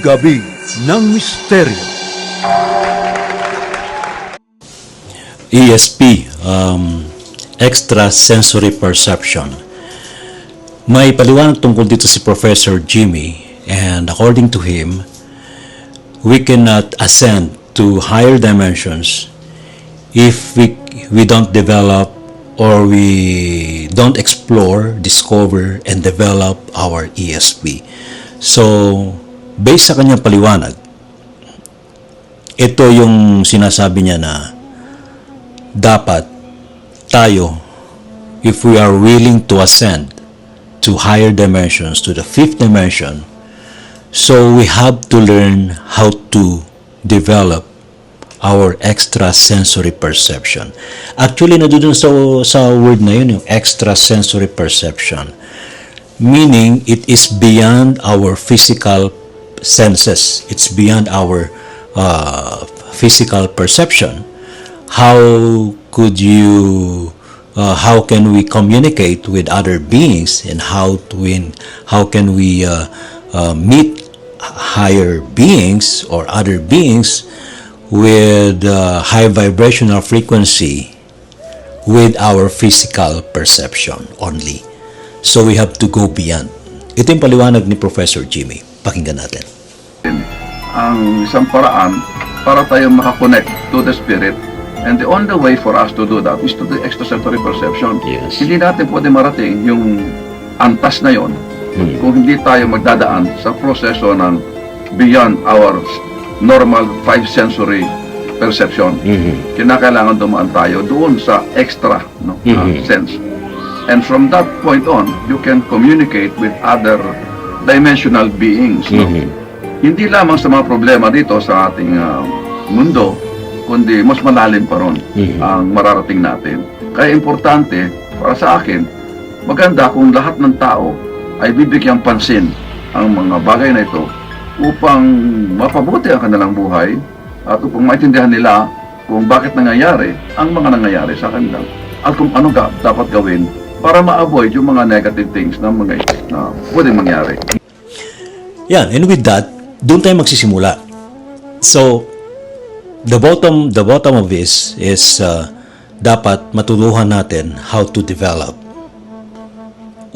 Gabi ng Misteryo. ESP, Extrasensory Perception. May paliwanag tungkol dito si Professor Jimmy, and according to him, we cannot ascend to higher dimensions if we don't develop or we don't explore, discover, and develop our ESP. So, based sa kanyang paliwanag, ito yung sinasabi niya na dapat tayo, if we are willing to ascend to higher dimensions, to the fifth dimension, so we have to learn how to develop our extrasensory perception. Actually, nandun sa word na yun, yung extrasensory perception. Meaning, it is beyond our physical senses. It's beyond our physical perception. How can we communicate with other beings, and how can we meet higher beings or other beings with high vibrational frequency with our physical perception only? So we have to go beyond. Ito yung paliwanag ni Professor Jimmy. Pakinggan natin. Ang isang paraan para tayo makakonect to the spirit, and the only way for us to do that is to the extrasensory perception. Yes. Hindi natin pwede marating yung antas na yon kung hindi tayo magdadaan sa proseso ng beyond our normal five sensory perception. Kinakailangan dumaan tayo doon sa extra sense. And from that point on, you can communicate with other dimensional beings. Hindi lamang sa mga problema dito sa ating mundo, kundi mas malalim pa ron ang mararating natin. Kaya importante, para sa akin, maganda kung lahat ng tao ay bibigyang pansin ang mga bagay na ito upang mapabuti ang kanilang buhay at upang maintindihan nila kung bakit nangyayari ang mga nangyayari sa kanila at kung ano dapat gawin para ma-avoid yung mga negative things na pwedeng mangyari. Yan, and with that, doon tayo magsisimula. So, the bottom of this is dapat matulungan natin how to develop.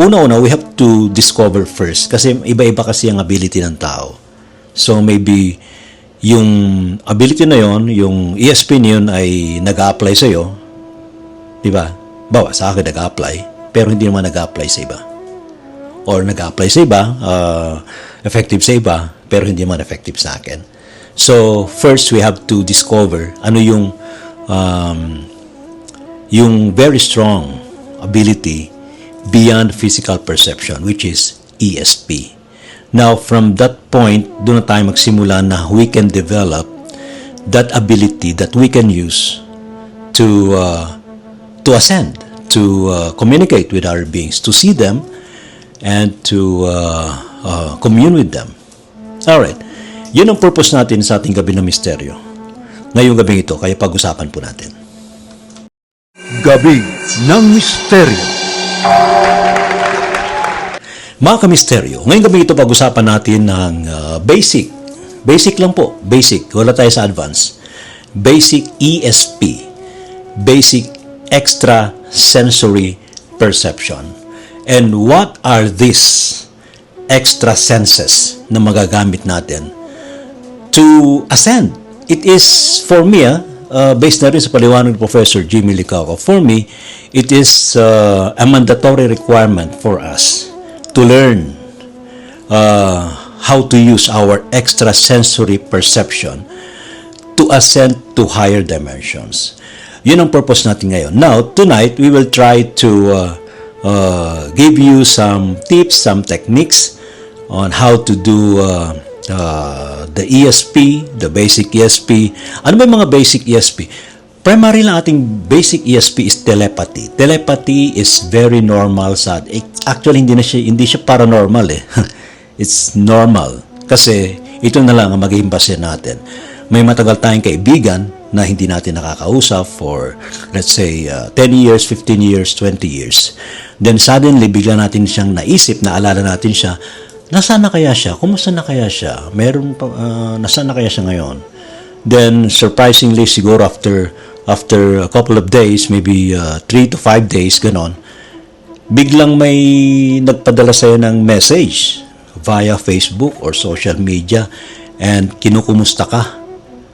Una-una, we have to discover first kasi iba-iba kasi ang ability ng tao. So, maybe yung ability na yon, yung ESP na yun ay nag-a-apply sa'yo, di ba? Bawa, sa akin nag-a-apply, pero hindi naman nag-a-apply sa iba. Or nag-a-apply sa iba, effective sa iba, pero hindi naman effective sa akin. So, first we have to discover ano yung very strong ability beyond physical perception, which is ESP. Now, from that point, doon na tayo magsimula na we can develop that ability that we can use to ascend, to communicate with our beings, to see them, and to commune with them. Alright. Yun ang purpose natin sa ating gabi ng misteryo. Ngayong gabi ito, kaya pag-usapan po natin. Gabi ng Misteryo. Mga ka-misteryo, ngayong gabi ito pag-usapan natin ng basic. Basic lang po. Basic. Wala tayo sa advance. Basic ESP. Basic Extrasensory Perception. And what are these extra senses na magagamit natin to ascend? It is, for me, based na rin sa paliwanag ni Professor Jimmy Licauco, for me, it is a mandatory requirement for us to learn how to use our extrasensory perception to ascend to higher dimensions. Yun ang purpose natin ngayon. Now, tonight, we will try to give you some tips, some techniques on how to do the ESP, the basic ESP. Ano ba yung mga basic ESP? Primary lang ating basic ESP is telepathy. Telepathy is very normal sa actually hindi siya paranormal eh. It's normal kasi ito na lang ang maghihimpasin natin. May matagal tayong kaibigan na hindi natin nakakausap for, let's say, 10 years, 15 years, 20 years. Then suddenly, bigla natin siyang naisip, naalala natin siya, nasaan na kaya siya? Kumusta na kaya siya? Meron pa, nasaan na kaya siya ngayon? Then, surprisingly, siguro after a couple of days, maybe 3 to 5 days, ganon, biglang may nagpadala sa'yo ng message via Facebook or social media and kinukumusta ka.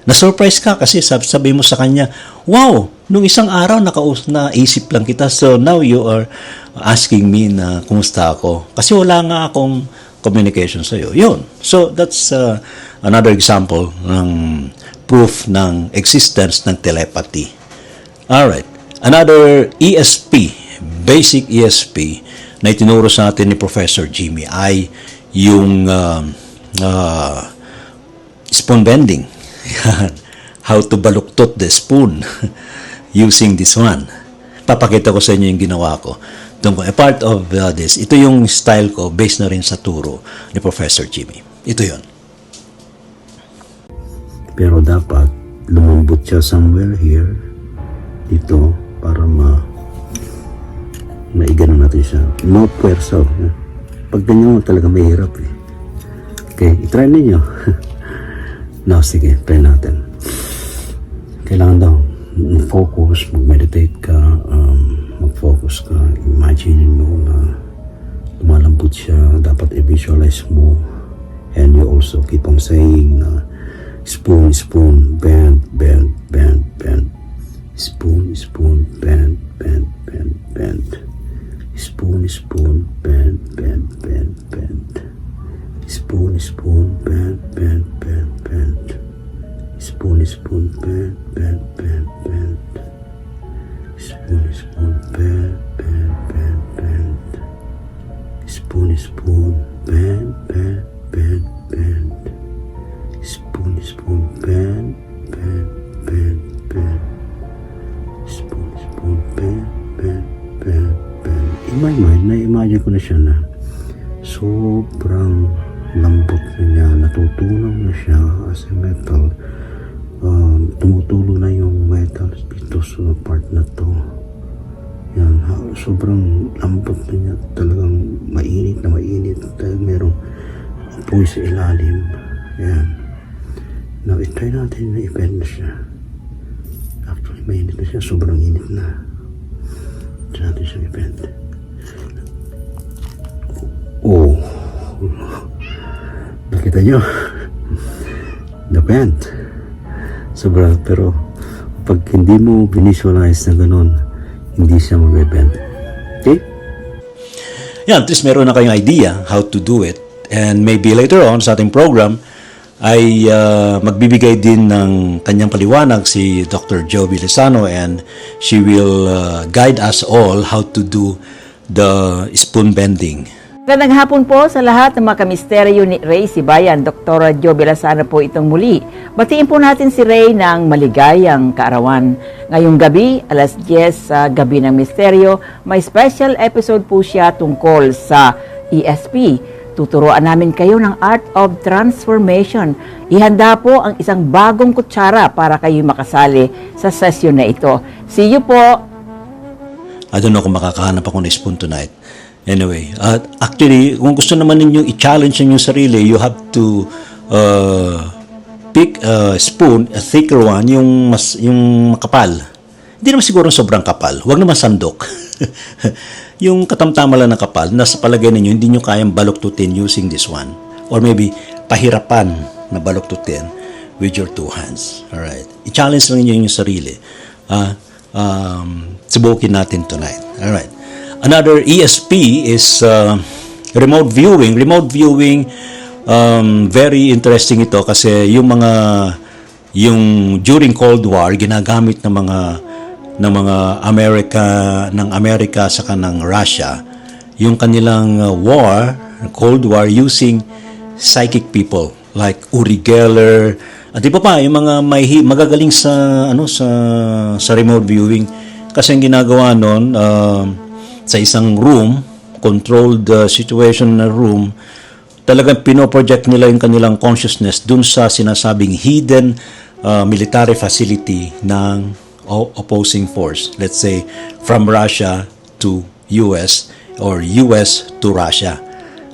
Na-surprise ka kasi sabi mo sa kanya, wow, nung isang araw naisip lang kita, so now you are asking me na kumusta ako. Kasi wala nga akong communication sa'yo. Yun. So, that's another example ng proof ng existence ng telepathy. Alright. Another ESP, basic ESP, na itinuro sa atin ni Professor Jimmy ay yung spoon bending. How to baluktot the spoon using this one. Papakita ko sa inyo yung ginawa ko. A part of this, ito yung style ko based na rin sa turo ni Professor Jimmy. Ito yon. Pero dapat lumambot siya somewhere here, dito, para maigano natin siya. No puwersa. Pag ganyan mo talaga mahirap eh. Okay, itry ninyo. No, sige, try natin. Kailangan daw focus, mag-meditate ka, mag-focus ka, imagine mo na lumalambot siya, dapat i-visualize mo, and you also keep on saying na spoon, spoon, bend, bend, bend, bend, spoon, spoon, bend, bend, bend, bend, spoon, spoon, bend, bend, bend, bend, spoon, spoon, bend, bend, bend, bend, spoon, spoon, bend, bend, bend, bend, spoon, spoon, bend, bend, bend, bend, spoon, spoon, bend, bend, bend, bend, spoon, spoon, bend, bend, bend, bend, spoon, spoon, bend, bend, bend, bend. In my mind, na-imagine ko na siya na sobrang lambot na niya, natutunaw na siya as a metal. Tumutulo na yung metal dito sa part na to. Yan, sobrang lambot na niya, talagang mainit na mainit. Merong apoy sa ilalim. Yan. Now, itry natin na i-bend na siya. Actually, mainit na siya. Sobrang init na. Try natin siya i-bend. Oh. Nakita nyo? Na-bend. Sobrang, pero pag hindi mo visualize na ganun, hindi siya mag-bend. Okay? Yan, at least meron na kayong idea how to do it. And maybe later on sa ating program ay magbibigay din ng kanyang paliwanag si Dr. Joby Lozano, and she will guide us all how to do the spoon bending. Magandang hapon po sa lahat ng mga kamisteryo ni Ray Sibayan. Dr. Joby Lozano po itong muli. Batiin po natin si Ray ng maligayang kaarawan. Ngayong gabi, alas 10 sa Gabi ng Misteryo, may special episode po siya tungkol sa ESP. Tuturuan namin kayo ng Art of Transformation. Ihanda po ang isang bagong kutsara para kayo makasali sa session na ito. See you po! I don't know kung makakahanap ako ng spoon tonight. Anyway, actually, kung gusto naman ninyong i-challenge ninyong sarili, you have to pick a spoon, a thicker one, yung makapal. Hindi naman siguro sobrang kapal. Huwag naman sandok. Yung katamtama lang ng kapal, nasa palagay ninyo, hindi nyo kayang baluktutin using this one. Or maybe, pahirapan na baluktutin with your two hands. Alright. I-challenge lang niyo yung sarili. Subukin natin tonight. Alright. Another ESP is remote viewing. Remote viewing, very interesting ito kasi yung during Cold War ginagamit ng mga Amerika saka ng Russia yung kanilang Cold War using psychic people like Uri Geller at iba pa yung mga magagaling sa remote viewing kasi ang ginagawa noon sa isang room, controlled situation na room, talagang pinoproject nila yung kanilang consciousness dun sa sinasabing hidden military facility ng opposing force. Let's say, from Russia to US or US to Russia.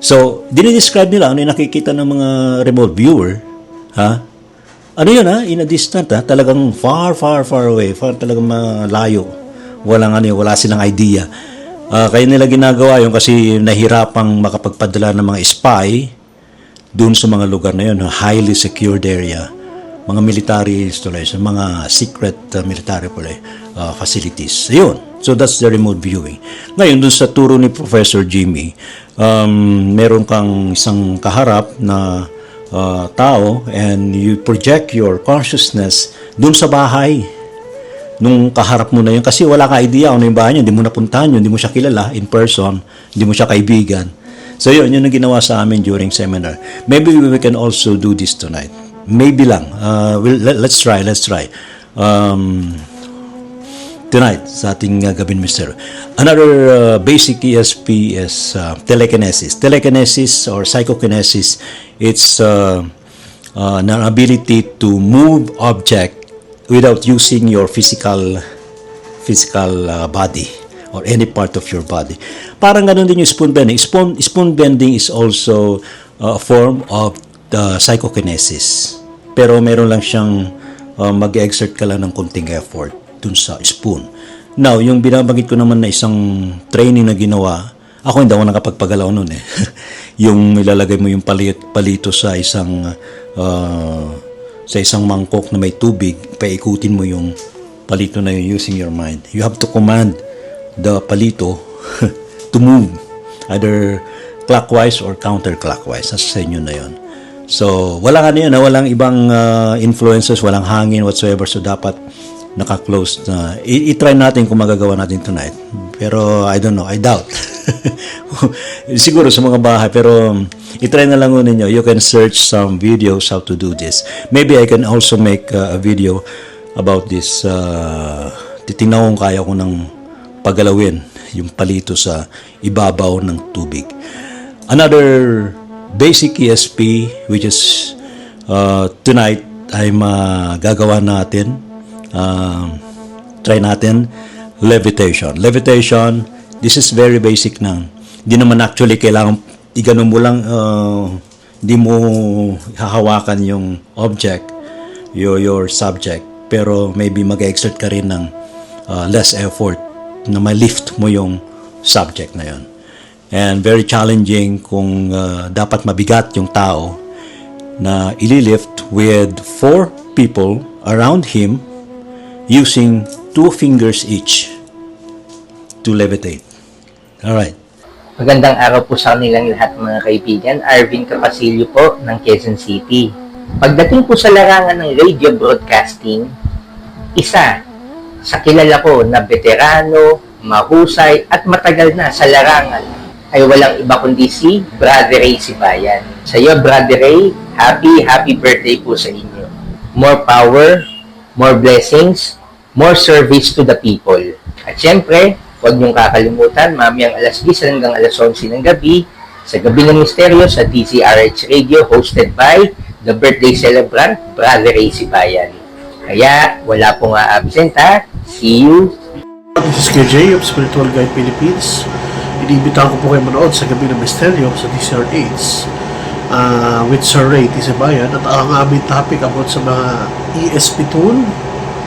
So, dinidescribe nila ano yung nakikita ng mga remote viewer, ha? Ano yun, ha? In a distant, ha? Talagang far, far, far away. Far talagang malayo. Wala silang idea. Kaya nila ginagawa yun kasi nahirapang makapagpadala ng mga spy dun sa mga lugar na yun, highly secured area. Mga military installation, mga secret military facilities. Ayun. So that's the remote viewing. Ngayon, dun sa turo ni Professor Jimmy, meron kang isang kaharap na tao and you project your consciousness dun sa bahay nung kaharap mo na yun. Kasi wala ka idea ano yung bahay niya, hindi mo napuntahan yun, hindi mo siya kilala in person, hindi mo siya kaibigan. So yun ang ginawa sa amin during seminar. Maybe we can also do this tonight. Maybe lang. Let's try. Tonight, sa ating gabing misteryo. Another basic ESP is telekinesis. Telekinesis or psychokinesis, it's an ability to move object without using your physical body or any part of your body. Parang ganun din yung spoon bending. Spoon bending is also a form of psychokinesis. Pero meron lang siyang mag-exert ka lang ng konting effort dun sa spoon. Now, yung binabanggit ko naman na isang training na ginawa, ako hindi ako nakapagpagalaw nun eh. Yung ilalagay mo yung palito sa isang mangkok na may tubig, paikutin mo yung palito na yun using your mind. You have to command the palito to move either clockwise or counterclockwise. Sa inyo na yun. So, walang walang ibang influences, walang hangin whatsoever. So, dapat naka-close na. I-try natin kung magagawa natin tonight. Pero, I don't know. I doubt. Siguro sa mga bahay. Pero, i-try na lang ninyo. You can search some videos how to do this. Maybe I can also make a video about this. Titingnan kung kaya ko ng pagalawin yung palito sa ibabaw ng tubig. Another basic ESP which is tonight ay magagawa natin. Try natin levitation. Levitation, this is very basic na. Hindi naman actually kailangan iganon mo lang, hindi mo hahawakan yung object, your subject, pero maybe mag-exert ka rin ng less effort na ma-lift mo yung subject na yon. And very challenging kung dapat mabigat yung tao na ililift with 4 people around him using 2 fingers each to levitate. Alright. Magandang araw po sa kanilang lahat mga kaibigan. Arvin Capasilio po ng Quezon City. Pagdating po sa larangan ng radio broadcasting, isa sa kilala ko na veterano, mahusay at matagal na sa larangan ay walang iba kundi si Brother Ray Sibayan. Sa iyo, Brother Ray, happy birthday po sa inyo. More power, more blessings, more service to the people. At syempre, huwag niyong kakalimutan, mamayang alas 10 hanggang alas 11 ng gabi, sa Gabi ng Misteryo sa DZRH Radio, hosted by the birthday celebrant, Brother Ray Sibayan. Kaya, wala pong absent ha. See you. This is KJ of Spiritual Guide Philippines. Iniimbitahan ko po kayo manood sa Gabi ng Misteryo sa DZRH with Sir Ray Sibayan. At ang aming topic about sa mga ESP tool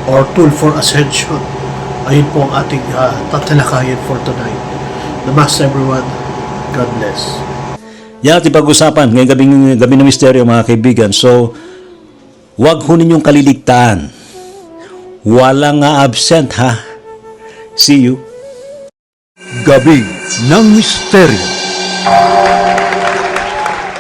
or tool for ascension. Ayun po ang ating tatalakayin for tonight. Namaste everyone. God bless. Yan ating pag-usapan ngayong gabi ng misteryo mga kaibigan. So, wag ho ninyong kaliligtaan. Walang absent ha. See you. Gabi ng Misteryo.